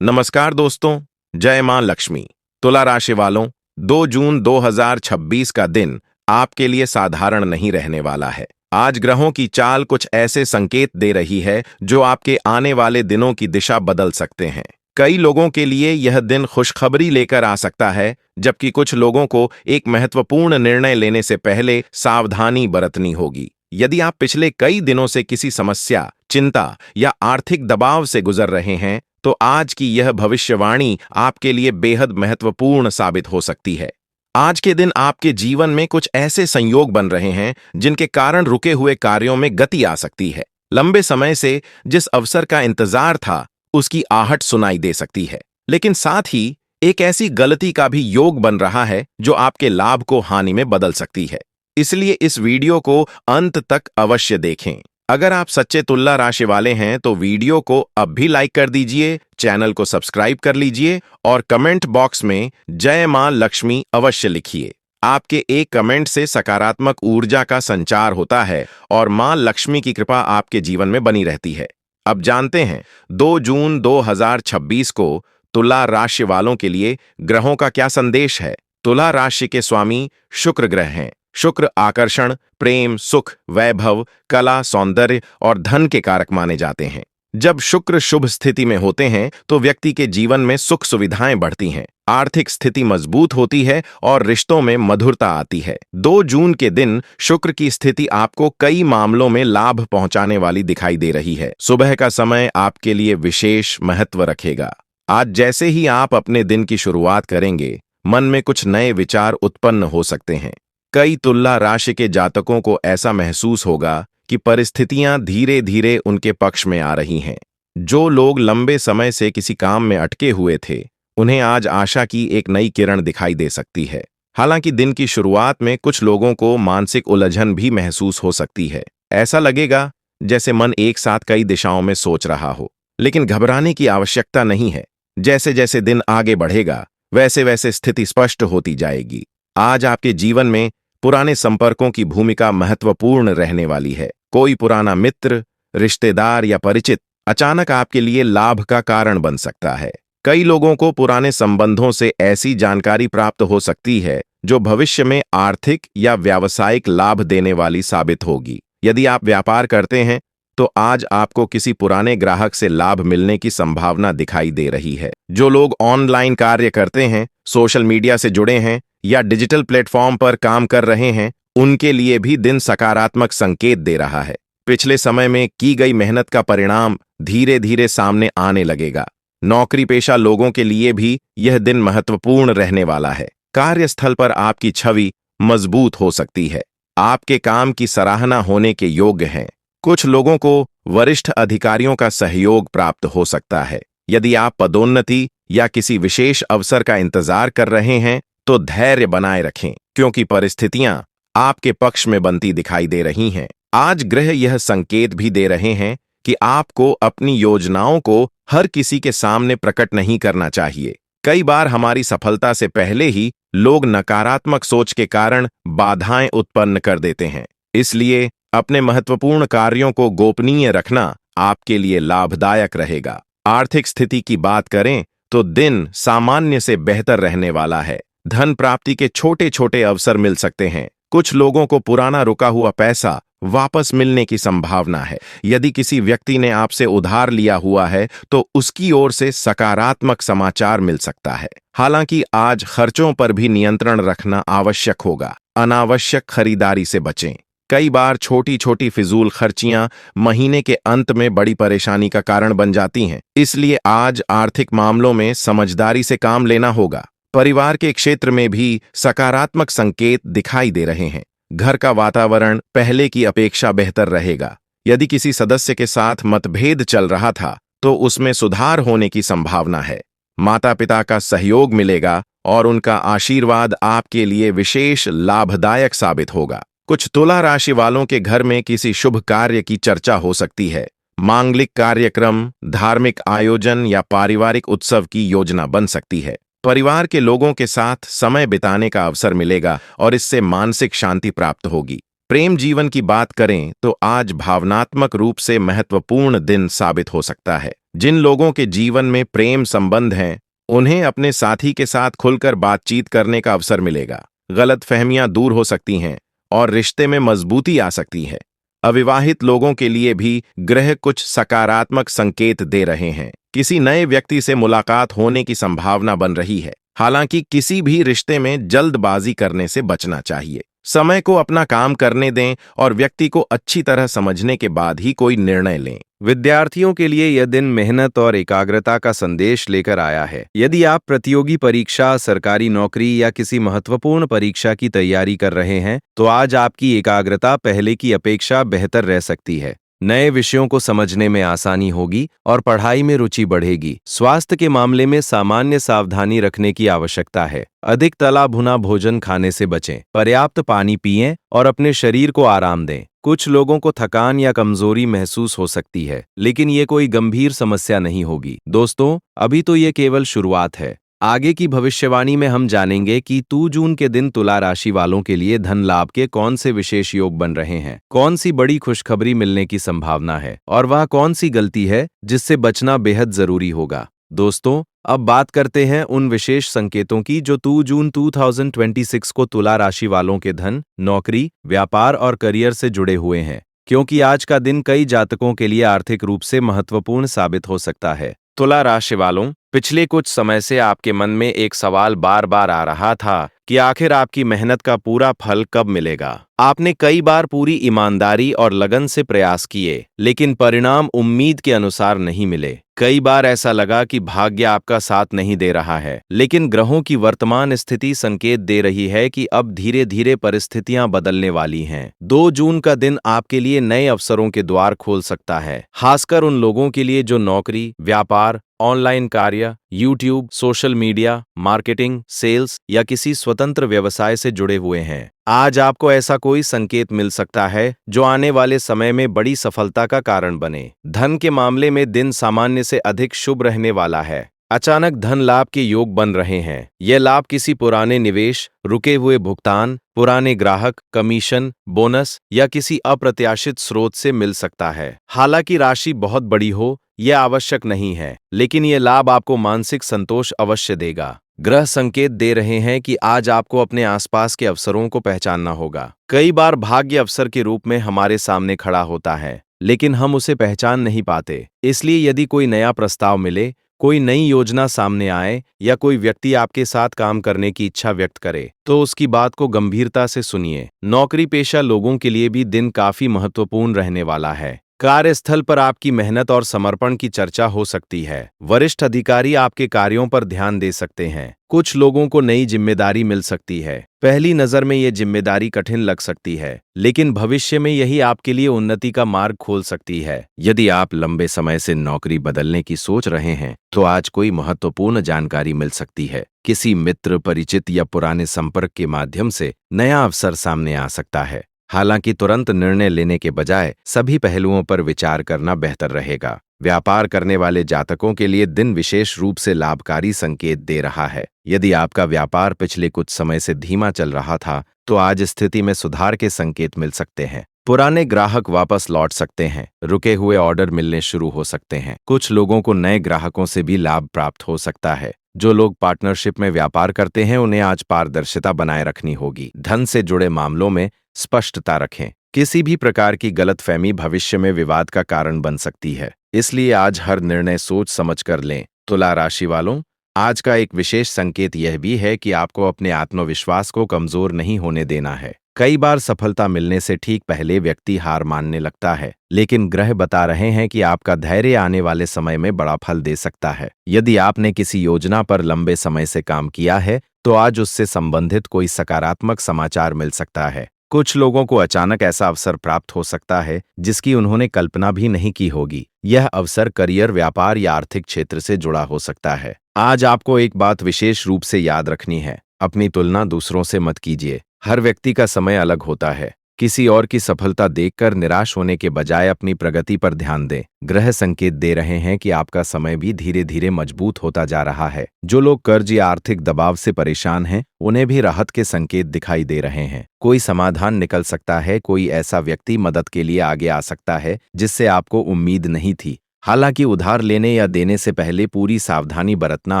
नमस्कार दोस्तों, जय मां लक्ष्मी। तुला राशि वालों, 2 जून 2026 का दिन आपके लिए साधारण नहीं रहने वाला है। आज ग्रहों की चाल कुछ ऐसे संकेत दे रही है जो आपके आने वाले दिनों की दिशा बदल सकते हैं। कई लोगों के लिए यह दिन खुशखबरी लेकर आ सकता है, जबकि कुछ लोगों को एक महत्वपूर्ण निर्णय लेने से पहले सावधानी बरतनी होगी। यदि आप पिछले कई दिनों से किसी समस्या, चिंता या आर्थिक दबाव से गुजर रहे हैं, तो आज की यह भविष्यवाणी आपके लिए बेहद महत्वपूर्ण साबित हो सकती है। आज के दिन आपके जीवन में कुछ ऐसे संयोग बन रहे हैं जिनके कारण रुके हुए कार्यों में गति आ सकती है। लंबे समय से जिस अवसर का इंतजार था, उसकी आहट सुनाई दे सकती है। लेकिन साथ ही एक ऐसी गलती का भी योग बन रहा है जो आपके लाभ को हानि में बदल सकती है। इसलिए इस वीडियो को अंत तक अवश्य देखें। अगर आप सच्चे तुला राशि वाले हैं तो वीडियो को अब भी लाइक कर दीजिए, चैनल को सब्सक्राइब कर लीजिए और कमेंट बॉक्स में जय मां लक्ष्मी अवश्य लिखिए। आपके एक कमेंट से सकारात्मक ऊर्जा का संचार होता है और मां लक्ष्मी की कृपा आपके जीवन में बनी रहती है। अब जानते हैं 2 जून 2026 को तुला राशि वालों के लिए ग्रहों का क्या संदेश है। तुला राशि के स्वामी शुक्र ग्रह हैं। शुक्र आकर्षण, प्रेम, सुख, वैभव, कला, सौंदर्य और धन के कारक माने जाते हैं। जब शुक्र शुभ स्थिति में होते हैं तो व्यक्ति के जीवन में सुख सुविधाएं बढ़ती हैं, आर्थिक स्थिति मजबूत होती है और रिश्तों में मधुरता आती है। 2 जून के दिन शुक्र की स्थिति आपको कई मामलों में लाभ पहुंचाने वाली दिखाई दे रही है। सुबह का समय आपके लिए विशेष महत्व रखेगा। आज जैसे ही आप अपने दिन की शुरुआत करेंगे, मन में कुछ नए विचार उत्पन्न हो सकते हैं। कई तुला राशि के जातकों को ऐसा महसूस होगा कि परिस्थितियां धीरे धीरे उनके पक्ष में आ रही हैं। जो लोग लंबे समय से किसी काम में अटके हुए थे, उन्हें आज आशा की एक नई किरण दिखाई दे सकती है। हालांकि दिन की शुरुआत में कुछ लोगों को मानसिक उलझन भी महसूस हो सकती है। ऐसा लगेगा जैसे मन एक साथ कई दिशाओं में सोच रहा हो, लेकिन घबराने की आवश्यकता नहीं है। जैसे जैसे दिन आगे बढ़ेगा, वैसे वैसे स्थिति स्पष्ट होती जाएगी। आज आपके जीवन में पुराने संपर्कों की भूमिका महत्वपूर्ण रहने वाली है। कोई पुराना मित्र, रिश्तेदार या परिचित अचानक आपके लिए लाभ का कारण बन सकता है। कई लोगों को पुराने संबंधों से ऐसी जानकारी प्राप्त हो सकती है जो भविष्य में आर्थिक या व्यावसायिक लाभ देने वाली साबित होगी। यदि आप व्यापार करते हैं तो आज आपको किसी पुराने ग्राहक से लाभ मिलने की संभावना दिखाई दे रही है। जो लोग ऑनलाइन कार्य करते हैं, सोशल मीडिया से जुड़े हैं या डिजिटल प्लेटफॉर्म पर काम कर रहे हैं, उनके लिए भी दिन सकारात्मक संकेत दे रहा है। पिछले समय में की गई मेहनत का परिणाम धीरे धीरे सामने आने लगेगा। नौकरी पेशा लोगों के लिए भी यह दिन महत्वपूर्ण रहने वाला है। कार्यस्थल पर आपकी छवि मजबूत हो सकती है। आपके काम की सराहना होने के योग्य हैं। कुछ लोगों को वरिष्ठ अधिकारियों का सहयोग प्राप्त हो सकता है। यदि आप पदोन्नति या किसी विशेष अवसर का इंतजार कर रहे हैं तो धैर्य बनाए रखें, क्योंकि परिस्थितियां आपके पक्ष में बनती दिखाई दे रही हैं। आज ग्रह यह संकेत भी दे रहे हैं कि आपको अपनी योजनाओं को हर किसी के सामने प्रकट नहीं करना चाहिए। कई बार हमारी सफलता से पहले ही लोग नकारात्मक सोच के कारण बाधाएं उत्पन्न कर देते हैं। इसलिए अपने महत्वपूर्ण कार्यों को गोपनीय रखना आपके लिए लाभदायक रहेगा। आर्थिक स्थिति की बात करें तो दिन सामान्य से बेहतर रहने वाला है। धन प्राप्ति के छोटे छोटे अवसर मिल सकते हैं। कुछ लोगों को पुराना रुका हुआ पैसा वापस मिलने की संभावना है। यदि किसी व्यक्ति ने आपसे उधार लिया हुआ है तो उसकी ओर से सकारात्मक समाचार मिल सकता है। हालांकि आज खर्चों पर भी नियंत्रण रखना आवश्यक होगा। अनावश्यक खरीदारी से बचें। कई बार छोटी छोटी फिजूल खर्चियां महीने के अंत में बड़ी परेशानी का कारण बन जाती हैं। इसलिए आज आर्थिक मामलों में समझदारी से काम लेना होगा। परिवार के क्षेत्र में भी सकारात्मक संकेत दिखाई दे रहे हैं। घर का वातावरण पहले की अपेक्षा बेहतर रहेगा। यदि किसी सदस्य के साथ मतभेद चल रहा था तो उसमें सुधार होने की संभावना है। माता पिता का सहयोग मिलेगा और उनका आशीर्वाद आपके लिए विशेष लाभदायक साबित होगा। कुछ तुला राशि वालों के घर में किसी शुभ कार्य की चर्चा हो सकती है। मांगलिक कार्यक्रम, धार्मिक आयोजन या पारिवारिक उत्सव की योजना बन सकती है। परिवार के लोगों के साथ समय बिताने का अवसर मिलेगा और इससे मानसिक शांति प्राप्त होगी। प्रेम जीवन की बात करें तो आज भावनात्मक रूप से महत्वपूर्ण दिन साबित हो सकता है। जिन लोगों के जीवन में प्रेम संबंध हैं, उन्हें अपने साथी के साथ खुलकर बातचीत करने का अवसर मिलेगा। गलतफहमियां दूर हो सकती हैं और रिश्ते में मजबूती आ सकती है। अविवाहित लोगों के लिए भी ग्रह कुछ सकारात्मक संकेत दे रहे हैं। किसी नए व्यक्ति से मुलाकात होने की संभावना बन रही है। हालांकि किसी भी रिश्ते में जल्दबाजी करने से बचना चाहिए। समय को अपना काम करने दें और व्यक्ति को अच्छी तरह समझने के बाद ही कोई निर्णय लें। विद्यार्थियों के लिए यह दिन मेहनत और एकाग्रता का संदेश लेकर आया है। यदि आप प्रतियोगी परीक्षा, सरकारी नौकरी या किसी महत्वपूर्ण परीक्षा की तैयारी कर रहे हैं, तो आज आपकी एकाग्रता पहले की अपेक्षा बेहतर रह सकती है। नए विषयों को समझने में आसानी होगी और पढ़ाई में रुचि बढ़ेगी। स्वास्थ्य के मामले में सामान्य सावधानी रखने की आवश्यकता है। अधिक तला भुना भोजन खाने से बचें, पर्याप्त पानी पिएं और अपने शरीर को आराम दें। कुछ लोगों को थकान या कमजोरी महसूस हो सकती है, लेकिन ये कोई गंभीर समस्या नहीं होगी। दोस्तों, अभी तो ये केवल शुरुआत है। आगे की भविष्यवाणी में हम जानेंगे कि 2 जून के दिन तुला राशि वालों के लिए धन लाभ के कौन से विशेष योग बन रहे हैं, कौन सी बड़ी खुशखबरी मिलने की संभावना है और वह कौन सी गलती है जिससे बचना बेहद जरूरी होगा। दोस्तों, अब बात करते हैं उन विशेष संकेतों की जो 2 जून 2026 को तुला राशि वालों के धन, नौकरी, व्यापार और करियर से जुड़े हुए हैं, क्योंकि आज का दिन कई जातकों के लिए आर्थिक रूप से महत्वपूर्ण साबित हो सकता है। तुला राशि वालों, पिछले कुछ समय से आपके मन में एक सवाल बार बार आ रहा था कि आखिर आपकी मेहनत का पूरा फल कब मिलेगा। आपने कई बार पूरी ईमानदारी और लगन से प्रयास किए, लेकिन परिणाम उम्मीद के अनुसार नहीं मिले। कई बार ऐसा लगा कि भाग्य आपका साथ नहीं दे रहा है, लेकिन ग्रहों की वर्तमान स्थिति संकेत दे रही है कि अब धीरे धीरे परिस्थितियां बदलने वाली हैं। 2 जून का दिन आपके लिए नए अवसरों के द्वार खोल सकता है, खासकर उन लोगों के लिए जो नौकरी, व्यापार, ऑनलाइन कार्य, YouTube, social media, marketing, sales या किसी स्वतंत्र व्यवसाय से जुड़े हुए हैं। आज आपको ऐसा कोई संकेत मिल सकता है जो आने वाले समय में बड़ी सफलता का कारण बने। धन के मामले में दिन सामान्य से अधिक शुभ रहने वाला है। अचानक धन लाभ के योग बन रहे हैं। यह लाभ किसी पुराने निवेश, रुके हुए भुगतान, पुराने ग्राहक, कमीशन, बोनस या किसी अप्रत्याशित स्रोत से मिल सकता है। हालांकि राशि बहुत बड़ी हो यह आवश्यक नहीं है, लेकिन यह लाभ आपको मानसिक संतोष अवश्य देगा। ग्रह संकेत दे रहे हैं कि आज आपको अपने आसपास के अवसरों को पहचानना होगा। कई बार भाग्य अवसर के रूप में हमारे सामने खड़ा होता है, लेकिन हम उसे पहचान नहीं पाते। इसलिए यदि कोई नया प्रस्ताव मिले, कोई नई योजना सामने आए या कोई व्यक्ति आपके साथ काम करने की इच्छा व्यक्त करे, तो उसकी बात को गंभीरता से सुनिए। नौकरी पेशा लोगों के लिए भी दिन काफी महत्वपूर्ण रहने वाला है। कार्यस्थल पर आपकी मेहनत और समर्पण की चर्चा हो सकती है। वरिष्ठ अधिकारी आपके कार्यों पर ध्यान दे सकते हैं। कुछ लोगों को नई जिम्मेदारी मिल सकती है। पहली नजर में ये जिम्मेदारी कठिन लग सकती है, लेकिन भविष्य में यही आपके लिए उन्नति का मार्ग खोल सकती है। यदि आप लंबे समय से नौकरी बदलने की सोच रहे हैं, तो आज कोई महत्वपूर्ण जानकारी मिल सकती है। किसी मित्र, परिचित या पुराने संपर्क के माध्यम से नया अवसर सामने आ सकता है। हालांकि तुरंत निर्णय लेने के बजाय सभी पहलुओं पर विचार करना बेहतर रहेगा। व्यापार करने वाले जातकों के लिए दिन विशेष रूप से लाभकारी संकेत दे रहा है। यदि आपका व्यापार पिछले कुछ समय से धीमा चल रहा था, तो आज स्थिति में सुधार के संकेत मिल सकते हैं। पुराने ग्राहक वापस लौट सकते हैं, रुके हुए ऑर्डर मिलने शुरू हो सकते हैं। कुछ लोगों को नए ग्राहकों से भी लाभ प्राप्त हो सकता है। जो लोग पार्टनरशिप में व्यापार करते हैं, उन्हें आज पारदर्शिता बनाए रखनी होगी। धन से जुड़े मामलों में स्पष्टता रखें। किसी भी प्रकार की गलतफहमी भविष्य में विवाद का कारण बन सकती है, इसलिए आज हर निर्णय सोच समझ कर लें। तुला राशि वालों, आज का एक विशेष संकेत यह भी है कि आपको अपने आत्मविश्वास को कमजोर नहीं होने देना है। कई बार सफलता मिलने से ठीक पहले व्यक्ति हार मानने लगता है, लेकिन ग्रह बता रहे हैं कि आपका धैर्य आने वाले समय में बड़ा फल दे सकता है। यदि आपने किसी योजना पर लंबे समय से काम किया है, तो आज उससे संबंधित कोई सकारात्मक समाचार मिल सकता है। कुछ लोगों को अचानक ऐसा अवसर प्राप्त हो सकता है जिसकी उन्होंने कल्पना भी नहीं की होगी। यह अवसर करियर, व्यापार या आर्थिक क्षेत्र से जुड़ा हो सकता है। आज आपको एक बात विशेष रूप से याद रखनी है, अपनी तुलना दूसरों से मत कीजिए। हर व्यक्ति का समय अलग होता है। किसी और की सफलता देखकर निराश होने के बजाय अपनी प्रगति पर ध्यान दें। ग्रह संकेत दे रहे हैं कि आपका समय भी धीरे धीरे मजबूत होता जा रहा है। जो लोग कर्ज या आर्थिक दबाव से परेशान हैं, उन्हें भी राहत के संकेत दिखाई दे रहे हैं। कोई समाधान निकल सकता है, कोई ऐसा व्यक्ति मदद के लिए आगे आ सकता है जिससे आपको उम्मीद नहीं थी। हालांकि उधार लेने या देने से पहले पूरी सावधानी बरतना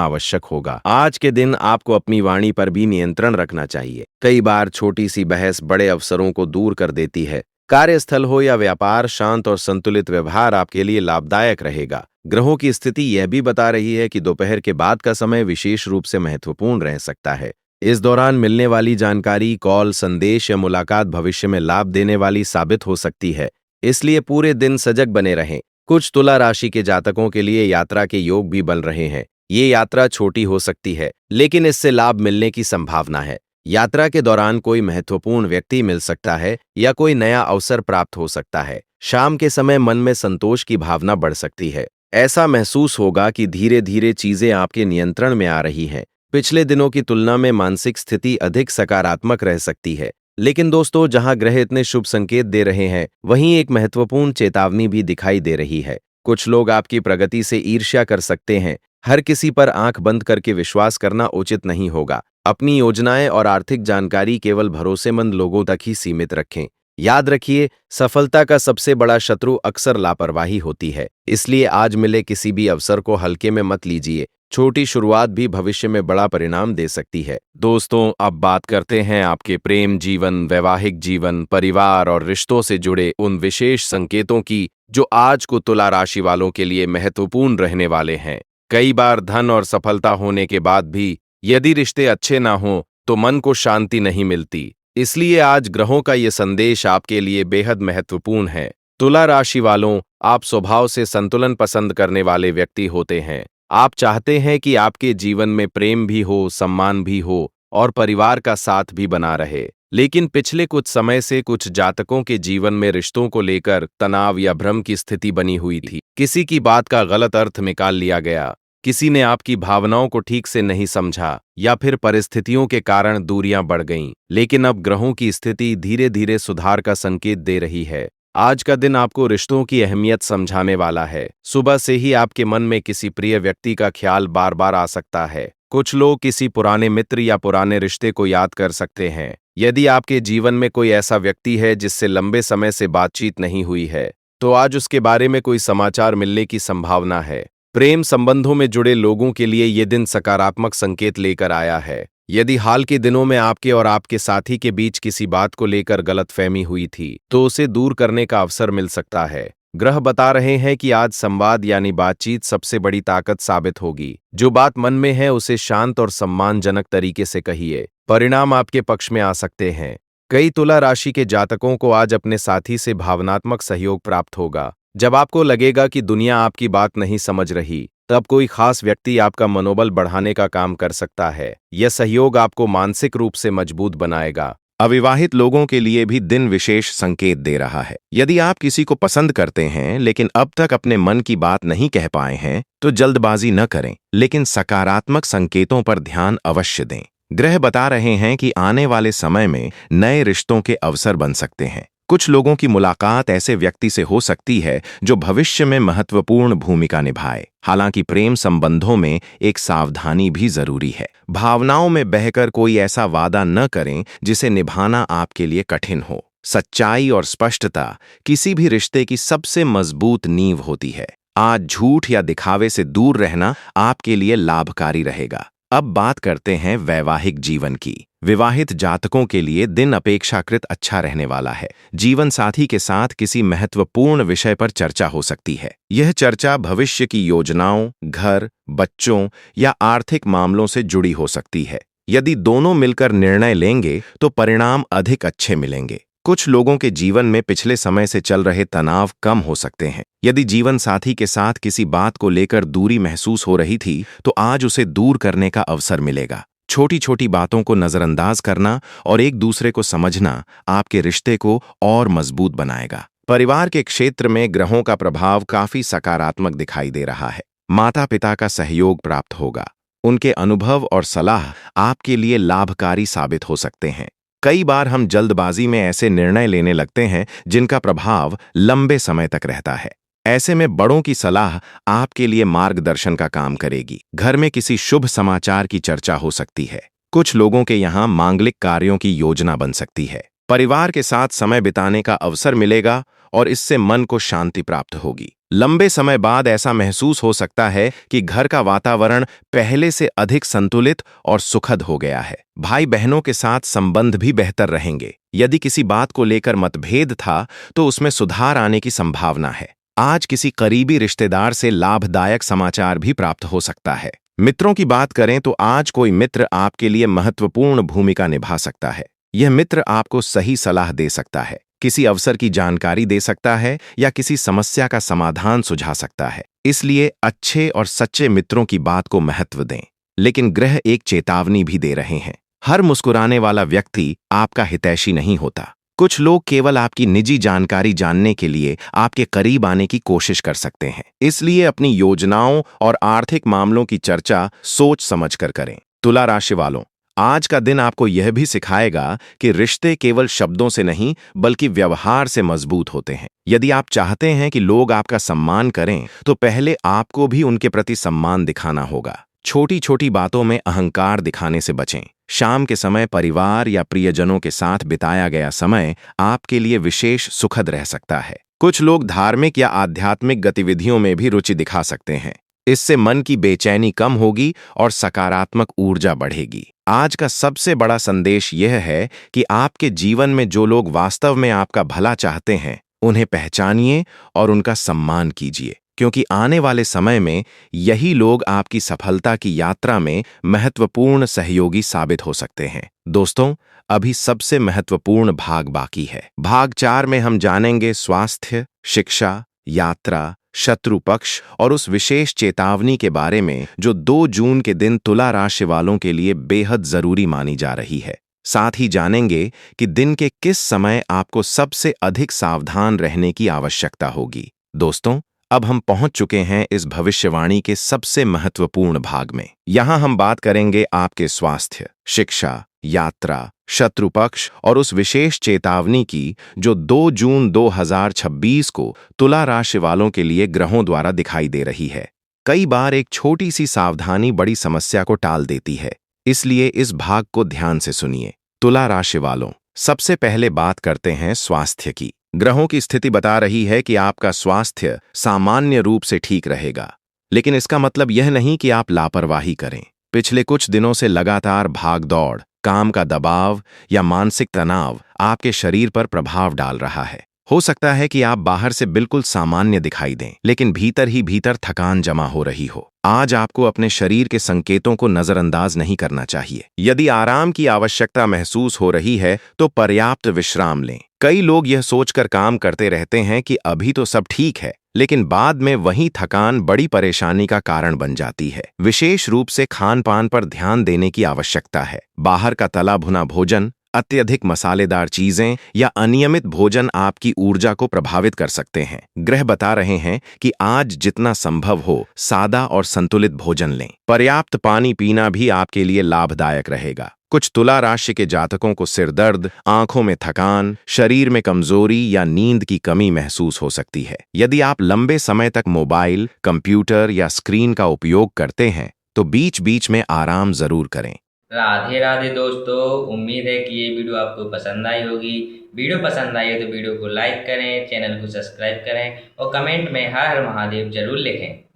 आवश्यक होगा। आज के दिन आपको अपनी वाणी पर भी नियंत्रण रखना चाहिए। कई बार छोटी सी बहस बड़े अवसरों को दूर कर देती है। कार्यस्थल हो या व्यापार, शांत और संतुलित व्यवहार आपके लिए लाभदायक रहेगा। ग्रहों की स्थिति यह भी बता रही है कि दोपहर के बाद का समय विशेष रूप से महत्वपूर्ण रह सकता है। इस दौरान मिलने वाली जानकारी, कॉल, संदेश या मुलाकात भविष्य में लाभ देने वाली साबित हो सकती है, इसलिए पूरे दिन सजग बने रहें। कुछ तुला राशि के जातकों के लिए यात्रा के योग भी बन रहे हैं। ये यात्रा छोटी हो सकती है, लेकिन इससे लाभ मिलने की संभावना है। यात्रा के दौरान कोई महत्वपूर्ण व्यक्ति मिल सकता है या कोई नया अवसर प्राप्त हो सकता है। शाम के समय मन में संतोष की भावना बढ़ सकती है। ऐसा महसूस होगा कि धीरे धीरे चीजें आपके नियंत्रण में आ रही हैं। पिछले दिनों की तुलना में मानसिक स्थिति अधिक सकारात्मक रह सकती है। लेकिन दोस्तों, जहां ग्रह इतने शुभ संकेत दे रहे हैं, वहीं एक महत्वपूर्ण चेतावनी भी दिखाई दे रही है। कुछ लोग आपकी प्रगति से ईर्ष्या कर सकते हैं। हर किसी पर आंख बंद करके विश्वास करना उचित नहीं होगा। अपनी योजनाएं और आर्थिक जानकारी केवल भरोसेमंद लोगों तक ही सीमित रखें। याद रखिए, सफलता का सबसे बड़ा शत्रु अक्सर लापरवाही होती है। इसलिए आज मिले किसी भी अवसर को हल्के में मत लीजिए। छोटी शुरुआत भी भविष्य में बड़ा परिणाम दे सकती है। दोस्तों, अब बात करते हैं आपके प्रेम जीवन, वैवाहिक जीवन, परिवार और रिश्तों से जुड़े उन विशेष संकेतों की जो आज को तुला राशि वालों के लिए महत्वपूर्ण रहने वाले हैं। कई बार धन और सफलता होने के बाद भी यदि रिश्ते अच्छे ना हों तो मन को शांति नहीं मिलती। इसलिए आज ग्रहों का ये संदेश आपके लिए बेहद महत्वपूर्ण है। तुला राशि वालों, आप स्वभाव से संतुलन पसंद करने वाले व्यक्ति होते हैं। आप चाहते हैं कि आपके जीवन में प्रेम भी हो, सम्मान भी हो और परिवार का साथ भी बना रहे। लेकिन पिछले कुछ समय से कुछ जातकों के जीवन में रिश्तों को लेकर तनाव या भ्रम की स्थिति बनी हुई थी। किसी की बात का गलत अर्थ निकाल लिया गया, किसी ने आपकी भावनाओं को ठीक से नहीं समझा या फिर परिस्थितियों के कारण दूरियां बढ़ गईं। लेकिन अब ग्रहों की स्थिति धीरे धीरे सुधार का संकेत दे रही है। आज का दिन आपको रिश्तों की अहमियत समझाने वाला है। सुबह से ही आपके मन में किसी प्रिय व्यक्ति का ख्याल बार बार आ सकता है। कुछ लोग किसी पुराने मित्र या पुराने रिश्ते को याद कर सकते हैं। यदि आपके जीवन में कोई ऐसा व्यक्ति है जिससे लंबे समय से बातचीत नहीं हुई है, तो आज उसके बारे में कोई समाचार मिलने की संभावना है। प्रेम संबंधों में जुड़े लोगों के लिए ये दिन सकारात्मक संकेत लेकर आया है। यदि हाल के दिनों में आपके और आपके साथी के बीच किसी बात को लेकर गलतफहमी हुई थी, तो उसे दूर करने का अवसर मिल सकता है। ग्रह बता रहे हैं कि आज संवाद यानी बातचीत सबसे बड़ी ताकत साबित होगी। जो बात मन में है उसे शांत और सम्मानजनक तरीके से कहिए। परिणाम आपके पक्ष में आ सकते हैं। कई तुला राशि के जातकों को आज अपने साथी से भावनात्मक सहयोग प्राप्त होगा। जब आपको लगेगा कि दुनिया आपकी बात नहीं समझ रही, तब कोई खास व्यक्ति आपका मनोबल बढ़ाने का काम कर सकता है। यह सहयोग आपको मानसिक रूप से मजबूत बनाएगा। अविवाहित लोगों के लिए भी दिन विशेष संकेत दे रहा है। यदि आप किसी को पसंद करते हैं लेकिन अब तक अपने मन की बात नहीं कह पाए हैं, तो जल्दबाजी न करें, लेकिन सकारात्मक संकेतों पर ध्यान अवश्य दें। ग्रह बता रहे हैं कि आने वाले समय में नए रिश्तों के अवसर बन सकते हैं। कुछ लोगों की मुलाकात ऐसे व्यक्ति से हो सकती है जो भविष्य में महत्वपूर्ण भूमिका निभाए। हालांकि प्रेम संबंधों में एक सावधानी भी जरूरी है। भावनाओं में बहकर कोई ऐसा वादा न करें जिसे निभाना आपके लिए कठिन हो। सच्चाई और स्पष्टता किसी भी रिश्ते की सबसे मजबूत नींव होती है। आज झूठ या दिखावे से दूर रहना आपके लिए लाभकारी रहेगा। अब बात करते हैं वैवाहिक जीवन की। विवाहित जातकों के लिए दिन अपेक्षाकृत अच्छा रहने वाला है। जीवन साथी के साथ किसी महत्वपूर्ण विषय पर चर्चा हो सकती है। यह चर्चा भविष्य की योजनाओं, घर, बच्चों या आर्थिक मामलों से जुड़ी हो सकती है। यदि दोनों मिलकर निर्णय लेंगे तो परिणाम अधिक अच्छे मिलेंगे। कुछ लोगों के जीवन में पिछले समय से चल रहे तनाव कम हो सकते हैं। यदि जीवन साथी के साथ किसी बात को लेकर दूरी महसूस हो रही थी, तो आज उसे दूर करने का अवसर मिलेगा। छोटी छोटी बातों को नजरअंदाज करना और एक दूसरे को समझना आपके रिश्ते को और मजबूत बनाएगा। परिवार के क्षेत्र में ग्रहों का प्रभाव काफी सकारात्मक दिखाई दे रहा है। माता पिता का सहयोग प्राप्त होगा। उनके अनुभव और सलाह आपके लिए लाभकारी साबित हो सकते हैं। कई बार हम जल्दबाजी में ऐसे निर्णय लेने लगते हैं जिनका प्रभाव लंबे समय तक रहता है। ऐसे में बड़ों की सलाह आपके लिए मार्गदर्शन का काम करेगी। घर में किसी शुभ समाचार की चर्चा हो सकती है। कुछ लोगों के यहाँ मांगलिक कार्यों की योजना बन सकती है। परिवार के साथ समय बिताने का अवसर मिलेगा और इससे मन को शांति प्राप्त होगी। लंबे समय बाद ऐसा महसूस हो सकता है कि घर का वातावरण पहले से अधिक संतुलित और सुखद हो गया है। भाई बहनों के साथ संबंध भी बेहतर रहेंगे। यदि किसी बात को लेकर मतभेद था, तो उसमें सुधार आने की संभावना है। आज किसी करीबी रिश्तेदार से लाभदायक समाचार भी प्राप्त हो सकता है। मित्रों की बात करें तो आज कोई मित्र आपके लिए महत्वपूर्ण भूमिका निभा सकता है। यह मित्र आपको सही सलाह दे सकता है, किसी अवसर की जानकारी दे सकता है या किसी समस्या का समाधान सुझा सकता है। इसलिए अच्छे और सच्चे मित्रों की बात को महत्व दें। लेकिन ग्रह एक चेतावनी भी दे रहे हैं। हर मुस्कुराने वाला व्यक्ति आपका हितैषी नहीं होता। कुछ लोग केवल आपकी निजी जानकारी जानने के लिए आपके करीब आने की कोशिश कर सकते हैं। इसलिए अपनी योजनाओं और आर्थिक मामलों की चर्चा सोच समझकर करें। तुला राशि वालों, आज का दिन आपको यह भी सिखाएगा कि रिश्ते केवल शब्दों से नहीं बल्कि व्यवहार से मजबूत होते हैं। यदि आप चाहते हैं कि लोग आपका सम्मान करें, तो पहले आपको भी उनके प्रति सम्मान दिखाना होगा। छोटी छोटी बातों में अहंकार दिखाने से बचें। शाम के समय परिवार या प्रियजनों के साथ बिताया गया समय आपके लिए विशेष सुखद रह सकता है। कुछ लोग धार्मिक या आध्यात्मिक गतिविधियों में भी रुचि दिखा सकते हैं। इससे मन की बेचैनी कम होगी और सकारात्मक ऊर्जा बढ़ेगी। आज का सबसे बड़ा संदेश यह है कि आपके जीवन में जो लोग वास्तव में आपका भला चाहते हैं, उन्हें पहचानिए और उनका सम्मान कीजिए, क्योंकि आने वाले समय में यही लोग आपकी सफलता की यात्रा में महत्वपूर्ण सहयोगी साबित हो सकते हैं। दोस्तों, अभी सबसे महत्वपूर्ण भाग बाकी है। भाग 4 में हम जानेंगे स्वास्थ्य, शिक्षा, यात्रा, शत्रु पक्ष और उस विशेष चेतावनी के बारे में जो 2 जून के दिन तुला राशि वालों के लिए बेहद जरूरी मानी जा रही है। साथ ही जानेंगे कि दिन के किस समय आपको सबसे अधिक सावधान रहने की आवश्यकता होगी। दोस्तों, अब हम पहुंच चुके हैं इस भविष्यवाणी के सबसे महत्वपूर्ण भाग में। यहां हम बात करेंगे आपके स्वास्थ्य, शिक्षा, यात्रा, शत्रु पक्ष और उस विशेष चेतावनी की जो 2 जून 2026 को तुला राशि वालों के लिए ग्रहों द्वारा दिखाई दे रही है। कई बार एक छोटी सी सावधानी बड़ी समस्या को टाल देती है, इसलिए इस भाग को ध्यान से सुनिए। तुला राशि वालों, सबसे पहले बात करते हैं स्वास्थ्य की। ग्रहों की स्थिति बता रही है कि आपका स्वास्थ्य सामान्य रूप से ठीक रहेगा, लेकिन इसका मतलब यह नहीं कि आप लापरवाही करें। पिछले कुछ दिनों से लगातार भाग-दौड़, काम का दबाव या मानसिक तनाव आपके शरीर पर प्रभाव डाल रहा है। हो सकता है कि आप बाहर से बिल्कुल सामान्य दिखाई दें, लेकिन भीतर ही भीतर थकान जमा हो रही हो। आज आपको अपने शरीर के संकेतों को नजरअंदाज नहीं करना चाहिए। यदि आराम की आवश्यकता महसूस हो रही है, तो पर्याप्त विश्राम लें। कई लोग यह सोचकर काम करते रहते हैं कि अभी तो सब ठीक है, लेकिन बाद में वही थकान बड़ी परेशानी का कारण बन जाती है। विशेष रूप से खान-पान पर ध्यान देने की आवश्यकता है। बाहर का तला भुना भोजन, अत्यधिक मसालेदार चीजें या अनियमित भोजन आपकी ऊर्जा को प्रभावित कर सकते हैं। ग्रह बता रहे हैं कि आज जितना संभव हो सादा और संतुलित भोजन लें। पर्याप्त पानी पीना भी आपके लिए लाभदायक रहेगा। कुछ तुला राशि के जातकों को सिर दर्द, आंखों में थकान, शरीर में कमजोरी या नींद की कमी महसूस हो सकती है। यदि आप लंबे समय तक मोबाइल, कंप्यूटर या स्क्रीन का उपयोग करते हैं, तो बीच-बीच में आराम जरूर करें। राधे राधे दोस्तों, उम्मीद है कि ये वीडियो आपको पसंद आई होगी। वीडियो पसंद आई है तो वीडियो को लाइक करें, चैनल को सब्सक्राइब करें और कमेंट में हर हर महादेव जरूर लिखें।